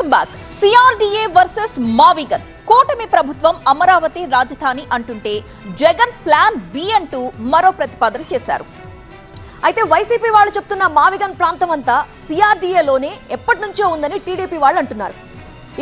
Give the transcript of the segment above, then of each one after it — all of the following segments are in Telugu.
Welcome back. సిఆర్డీఏ వర్సెస్ మావిగన్. కూటమి ప్రభుత్వం అమరావతి రాజధాని అంటుంటే జగన్ ప్లాన్ బి అంటూ మరో ప్రతిపాదన చేశారు. అయితే వైసీపీ వాళ్ళు చెప్తున్న మావిగన్ ప్రాంతం అంతా సిఆర్డీఏలోనే ఎప్పటి నుంచో ఉందని టీడీపీ వాళ్ళు అంటున్నారు.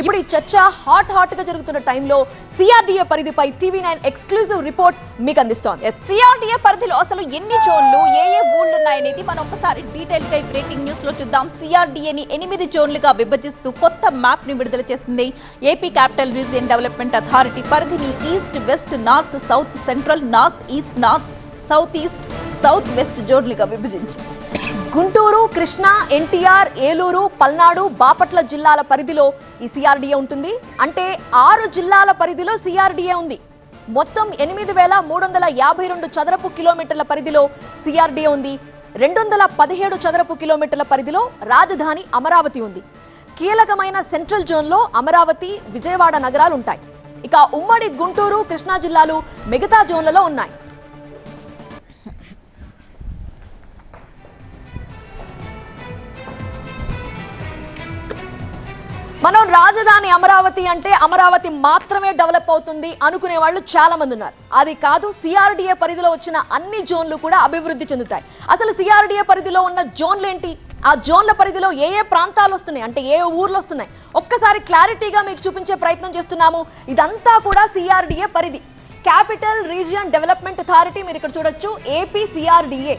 ఇప్పుడు ఈ చర్చ హాట్ గా జరుగుతున్న టైంలో సిఆర్డీఏ పరిధిపై టీవీ9 ఎక్స్క్లూజివ్ రిపోర్ట్ మీకు అందిస్తోంది. సిఆర్డీఏ పరిధిలో అసలు ఎన్ని జోన్లు, ఏ ఊళ్ళు ఉన్నాయనేది మనం ఒకసారి డీటెయిల్ గా బ్రేకింగ్ న్యూస్ లో చూద్దాం. సిఆర్డీఏని 8 జోన్లుగా విభజిస్తూ కొత్త మ్యాప్ ని విడుదల చేసింది AP capital region development authority. పరిధిని east, west, north, south, central, north east, south east, south west జోన్లుగా విభజించింది. గుంటూరు, కృష్ణా, ఎన్టీఆర్, ఏలూరు, పల్నాడు, బాపట్ల జిల్లాల పరిధిలో ఈ సిఆర్డీఏ ఉంటుంది. అంటే 6 జిల్లాల పరిధిలో సిఆర్డీఏ ఉంది. మొత్తం 8,352 చదరపు కిలోమీటర్ల పరిధిలో సిఆర్డీఏ ఉంది. 217 చదరపు కిలోమీటర్ల పరిధిలో రాజధాని అమరావతి ఉంది. కీలకమైన సెంట్రల్ జోన్లో అమరావతి, విజయవాడ నగరాలు ఉంటాయి. ఇక ఉమ్మడి గుంటూరు, కృష్ణా జిల్లాలు మిగతా జోన్లలో ఉన్నాయి. మనం రాజధాని అమరావతి అంటే అమరావతి మాత్రమే డెవలప్ అవుతుంది అనుకునే వాళ్ళు చాలా మంది ఉన్నారు. అది కాదు, సిఆర్డీఏ పరిధిలో వచ్చిన అన్ని జోన్లు కూడా అభివృద్ధి చెందుతాయి. అసలు సిఆర్డీఏ పరిధిలో ఉన్న జోన్లు ఏంటి, ఆ జోన్ల పరిధిలో ఏ ప్రాంతాలు వస్తున్నాయి, అంటే ఏ ఊర్లు వస్తున్నాయి, ఒక్కసారి క్లారిటీగా మీకు చూపించే ప్రయత్నం చేస్తున్నాము. ఇదంతా కూడా సిఆర్డీఏ పరిధి. క్యాపిటల్ రీజియన్ డెవలప్మెంట్ అథారిటీ, మీరు ఇక్కడ చూడొచ్చు AP CRDA,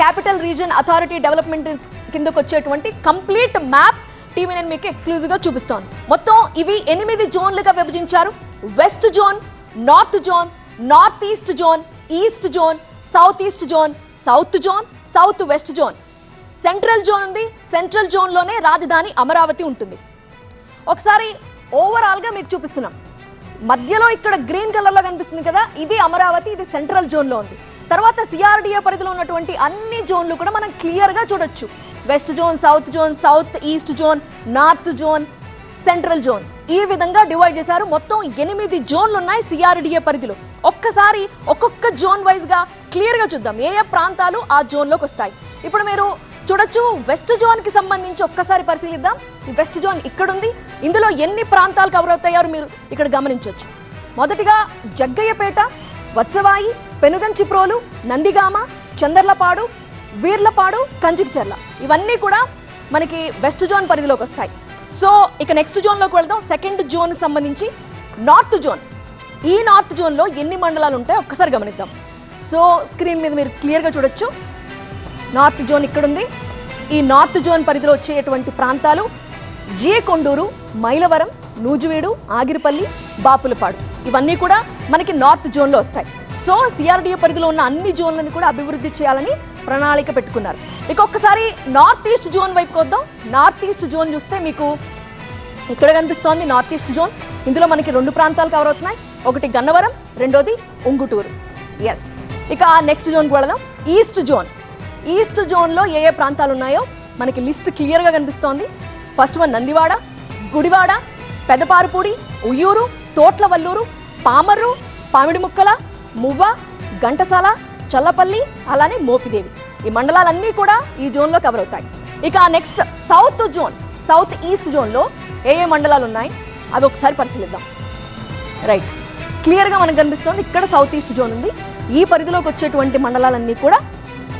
capital region authority development కిందకు వచ్చేటువంటి కంప్లీట్ మ్యాప్ టీవీ9 మీకు ఎక్స్క్లూజివ్ గా చూపిస్తోంది. మొత్తం ఇవి 8 జోన్లుగా విభజించారు. West zone, north zone, north east zone, east zone, south east zone, south zone, south west zone, central zone ఉంది. సెంట్రల్ జోన్ లోనే రాజధాని అమరావతి ఉంటుంది. ఒకసారి ఓవరాల్ గా మీకు చూపిస్తున్నాం. మధ్యలో ఇక్కడ గ్రీన్ కలర్ లో కనిపిస్తుంది కదా, ఇది అమరావతి, ఇది సెంట్రల్ జోన్ లో ఉంది. తర్వాత సిఆర్డీఏ పరిధిలో ఉన్నటువంటి అన్ని జోన్లు కూడా మనం క్లియర్ గా చూడొచ్చు. West zone, south east zone, north zone, central zone, ఈ విధంగా డివైడ్ చేశారు. మొత్తం 8 జోన్లు ఉన్నాయి సిఆర్డీఏ పరిధిలో. ఒక్కసారి ఒక్కొక్క జోన్ వైజ్ గా క్లియర్ గా చూద్దాం ఏ ప్రాంతాలు ఆ జోన్ లోకి వస్తాయి. ఇప్పుడు మీరు చూడొచ్చు, వెస్ట్ జోన్ కి సంబంధించి ఒక్కసారి పరిశీలిద్దాం. ఈ వెస్ట్ జోన్ ఇక్కడ ఉంది. ఇందులో ఎన్ని ప్రాంతాలు కవర్ అవుతాయో మీరు ఇక్కడ గమనించవచ్చు. మొదటిగా జగ్గయ్యపేట, వత్సవాయి, పెనుగంచిప్రోలు, నందిగామ, చందర్లపాడు, వీర్లపాడు, కంచికిచర్ల, ఇవన్నీ కూడా మనకి వెస్ట్ జోన్ పరిధిలోకి వస్తాయి. సో ఇక నెక్స్ట్ జోన్లోకి వెళ్దాం. సెకండ్ జోన్కి సంబంధించి నార్త్ జోన్. ఈ నార్త్ జోన్లో ఎన్ని మండలాలు ఉంటాయో ఒక్కసారి గమనిద్దాం. సో స్క్రీన్ మీద మీరు క్లియర్గా చూడొచ్చు. నార్త్ జోన్ ఇక్కడ ఉంది. ఈ నార్త్ జోన్ పరిధిలో వచ్చేటువంటి ప్రాంతాలు కొండూరు, మైలవరం, నూజివీడు, ఆగిరిపల్లి, బాపులపాడు, ఇవన్నీ కూడా మనకి నార్త్ జోన్లో వస్తాయి. సో సిఆర్డీఏ పరిధిలో ఉన్న అన్ని జోన్లను కూడా అభివృద్ధి చేయాలని ప్రణాళిక పెట్టుకున్నారు. ఇక ఒక్కసారి నార్త్ ఈస్ట్ జోన్ వైపుకి వద్దాం. నార్త్ ఈస్ట్ జోన్ చూస్తే మీకు ఇక్కడ కనిపిస్తోంది నార్త్ ఈస్ట్ జోన్. ఇందులో మనకి 2 ప్రాంతాలు కవర్ అవుతున్నాయి. ఒకటి గన్నవరం, రెండోది ఉంగుటూరు. ఎస్, ఇక నెక్స్ట్ జోన్కి వెళదాం. East zone. ఈస్ట్ జోన్లో ఏ ప్రాంతాలు ఉన్నాయో మనకి లిస్ట్ క్లియర్గా కనిపిస్తోంది. ఫస్ట్ వన్ నందివాడ, గుడివాడ, పెదపారుపూడి, ఉయ్యూరు, తోట్లవల్లూరు, పామర్రు, పామిడిముక్కల, మువ్వ, ఘంటసాల, చల్లపల్లి, అలానే మోపిదేవి, ఈ మండలాలన్నీ కూడా ఈ జోన్లో కవర్ అవుతాయి. ఇక next south zone. South east జోన్లో ఏ మండలాలు ఉన్నాయి అవి ఒకసారి పరిశీలిద్దాం. రైట్, క్లియర్గా మనకు కనిపిస్తుంది. ఇక్కడ సౌత్ ఈస్ట్ జోన్ ఉంది. ఈ పరిధిలోకి వచ్చేటువంటి మండలాలన్నీ కూడా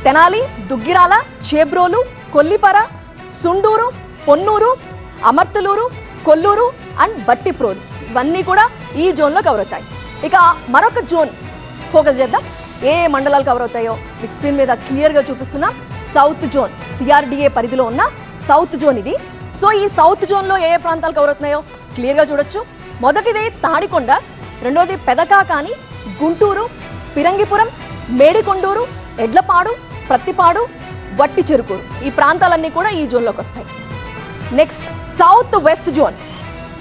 తెనాలి, దుగ్గిరాల, చేబ్రోలు, కొల్లిపర, సుండూరు, పొన్నూరు, అమర్తలూరు, కొల్లూరు అండ్ బట్టిప్రోలు, ఇవన్నీ కూడా ఈ జోన్లో కవర్ అవుతాయి. ఇక మరొక జోన్ ఫోకస్ చేద్దాం. ఏ మండలాలు కవర్ అవుతాయో మీకు స్క్రీన్ మీద క్లియర్గా చూపిస్తున్నా. సౌత్ జోన్, సిఆర్డీఏ పరిధిలో ఉన్న సౌత్ జోన్ ఇది. సో ఈ సౌత్ జోన్లో ఏ ప్రాంతాలు కవర్ అవుతున్నాయో క్లియర్గా చూడొచ్చు. మొదటిది తాడికొండ, రెండోది పెదకాకాని, గుంటూరు, పిరంగిపురం, మేడికొండూరు, ఎడ్లపాడు, ప్రత్తిపాడు, వట్టి చెరుకూరు, ఈ ప్రాంతాలన్నీ కూడా ఈ జోన్లోకి వస్తాయి. Next south west zone.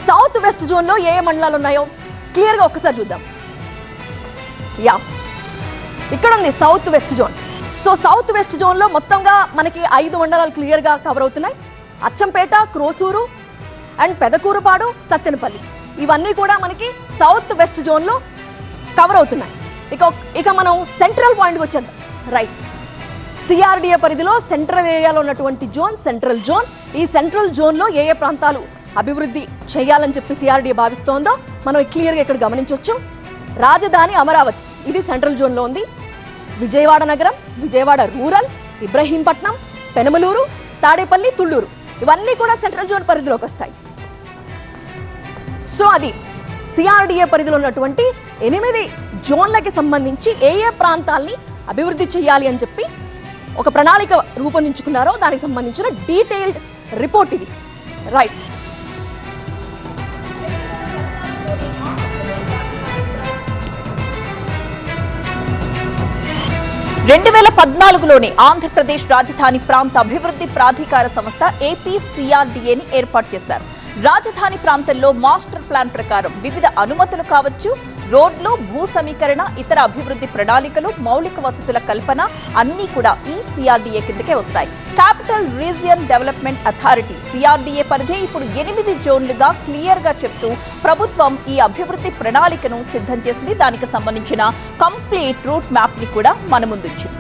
South west జోన్లో ఏ మండలాలు ఉన్నాయో క్లియర్గా ఒక్కసారి చూద్దాం. యా, ఇక్కడ ఉంది south west zone. So south west జోన్లో మొత్తంగా మనకి 5 మండలాలు క్లియర్గా కవర్ అవుతున్నాయి. అచ్చంపేట, క్రోసూరు అండ్ పెదకూరుపాడు, సత్తెనపల్లి, ఇవన్నీ కూడా మనకి సౌత్ వెస్ట్ జోన్లో కవర్ అవుతున్నాయి. ఇక మనం సెంట్రల్ పాయింట్కి వచ్చేద్దాం. రైట్, సిఆర్డీఏ పరిధిలో సెంట్రల్ ఏరియాలో ఉన్నటువంటి జోన్ సెంట్రల్ జోన్. ఈ సెంట్రల్ జోన్లో ఏ ప్రాంతాలు అభివృద్ధి చేయాలని చెప్పి సిఆర్డీఏ భావిస్తోందో మనం క్లియర్గా ఇక్కడ గమనించవచ్చు. రాజధాని అమరావతి ఇది సెంట్రల్ జోన్లో ఉంది. విజయవాడ నగరం, విజయవాడ రూరల్, ఇబ్రహీంపట్నం, పెనమలూరు, తాడేపల్లి, తుళ్ళూరు ఇవన్నీ కూడా సెంట్రల్ జోన్ పరిధిలోకి వస్తాయి. సో అది సిఆర్డీఏ పరిధిలో ఉన్నటువంటి 8 జోన్లకి సంబంధించి ఏ ప్రాంతాల్ని అభివృద్ధి చేయాలి అని చెప్పి ఒక ప్రణాళిక రూపొందించుకున్నారో దానికి సంబంధించిన డీటెయిల్డ్ రిపోర్ట్ ఇది. రైట్. 2014లోనే ఆంధ్రప్రదేశ్ రాజధాని ప్రాంత అభివృద్ధి ప్రాధికార సంస్థ ఏపీసీఆర్డీఏని ఏర్పాటు చేశారు. రాజధాని ప్రాంతంలో మాస్టర్ ప్లాన్ ప్రకారం వివిధ అనుమతులు కావచ్చు, రోడ్లు, భూ సమీకరణ, ఇతర అభివృద్ధి ప్రణాళికలు, మౌలిక వసతుల కల్పన అన్నీ కూడా ఈ సిఆర్డీఏ కిందకే వస్తాయి. Capital region development authority CRDA పరిధి ఇప్పుడు 8 జోన్లుగా క్లియర్ గా చెప్తూ ప్రభుత్వం ఈ అభివృద్ధి ప్రణాళికను సిద్ధం చేసింది. దానికి సంబంధించిన కంప్లీట్ రూట్ మ్యాప్ ని కూడా మన ముందుంచింది.